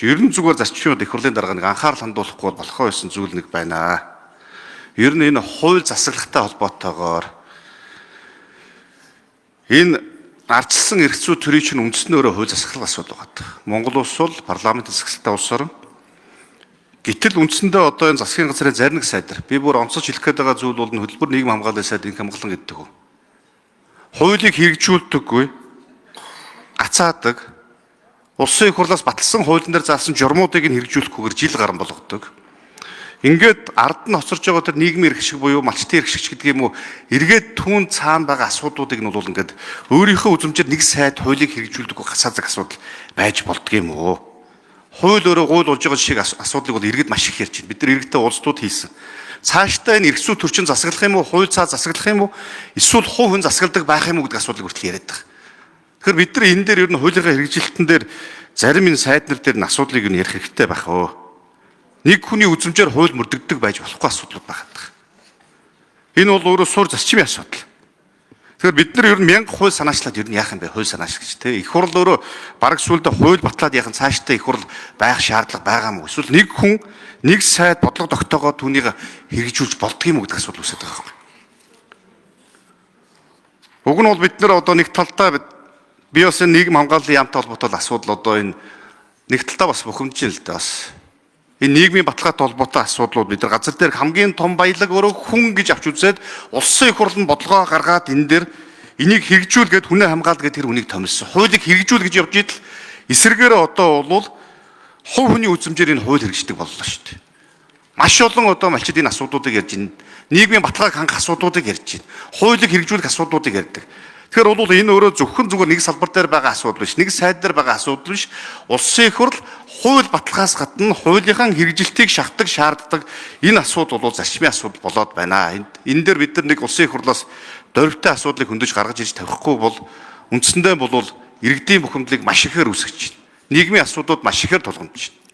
Ер нь зүгээр зарчмын их хурлын дарга нэг анхаарал хандуулахгүй болохоо байсан зүйл нэг байна. Ер нь энэ хууль засаглалтай холбоотойгоор энэ ардчилсан эрх зүй төрийн чинь үндэснөөрөө хууль засаглал асуудал байгаа. Монгол улс бол парламент засаглалтай улс орн. Гэтэл үндсэндээ одоо энэ засгийн газрын зарим нэг сайдар би бүр онцолж хэлэх гээд байгаа зүйл бол хөтөлбөр нийгэм хамгааллын сайд инх хамгаалан гэдэг үү. Хуулийг хэрэгжүүлдэггүй, гацаадаг, улсын их хурлаас баталсан хуулийн дээр заасан журмуудыг нь хэрэгжүүлэхгүйгээр жил гарan болгодог. Ингээд ард нь хоцорж байгаа тэр нийгмийн эрх шиг буюу малчтын эрх шиг гэдэг юм уу, эргээд түүн цаана байгаа асуудлуудыг нь бол ингээд өөрийнхөө үзмжээр нэг сайд хуулийг хэрэгжүүлдэггүй гацаадаг асуудал байж болдгийм үү? Хууль өөрөө гуйл болж байгаа шиг асуудлыг бол иргэд маш их ярьж байна. Бид нар иргэдтэй уулзтууд хийсэн. Цаашдаа энэ эрх зүй төрчин засаглах юм уу, хууль цаа засаглах юм уу, эсвэл хувь хүн засагладаг байх юм уу гэдэг асуудлыг хүртэл яриад байгаа. Тэгэхээр бид нар энэ дээр ер нь хуулийнхаа хэрэгжилтэн дээр зарим энэ сайд нар дээр нь асуудлыг нь ярих хэрэгтэй байх оо. Нэг хүний үзмжээр хууль мөрдөгдөг байж болохгүй асуудлууд байгаа. Энэ бол өөрөө суурь зарчмын асуудал. Тэгэхээр бид нар ер нь 1000 хууль санаачлаад ер нь яах юм бэ? Хууль санаач гэж те. Их хурл өөрөө бараг сүлдө хууль батлаад яхан цаашдаа их хурл байх шаардлага байгаа мó. Эсвэл нэг хүн нэг сайд бодлого тогтоогоод түүнийг хэрэгжүүлж болдго юм уу гэдэг асуудал үүсэж байгаа юм. Уг нь бол бид нар одоо нэг талдаа би бас нийгэм хамгааллын яамтай холбоотой асуудал одоо энэ нэг талдаа бас бухимдж байна л да бас. Энэ нийгмийн баталгаатай холбоотой асуудлууд бид нар газар дээр хамгийн том баялаг өөрөө хүн гэж авч үзээд улсын их хурлын бодлогоо гаргаад энэ дээр энийг хэрэгжүүлгээд хүнээ хамгаалт гэдэг тэр үнийг томилсон. Хуулийг хэрэгжүүл гэж явж идэл эсэргээрээ одоо бол хувь хүний үзмжээр энэ хууль хэрэгждэг боллоо шүү дээ. Маш олон одоо малчид энэ асуудлуудыг ярьж байна. Нийгмийн баталгааг хангах асуудлуудыг ярьж байна. Хуулийг хэрэгжүүлэх асуудлуудыг ярьдаг. Тэгэхээр бол энэ өөрөө зөвхөн зүгээр нэг салбар дээр байгаа асуудал биш, нэг сайд дээр байгаа асуудал биш. Улсын их хурл хууль баталгаас гадна хуулийнхаа хэрэгжилтийг шаарддаг, энэ асуудал бол зарчмын асуудал болоод байна. Энэ дээр бид нар нэг улсын их хурлаас дөрвтэй асуудлыг хөндөж гаргаж ирж тавихгүй бол үндсэндээ бол иргэдийн бухимдлыг маш ихээр үүсгэж байна. Нийгмийн асуудлууд маш ихээр тулгамдж байна.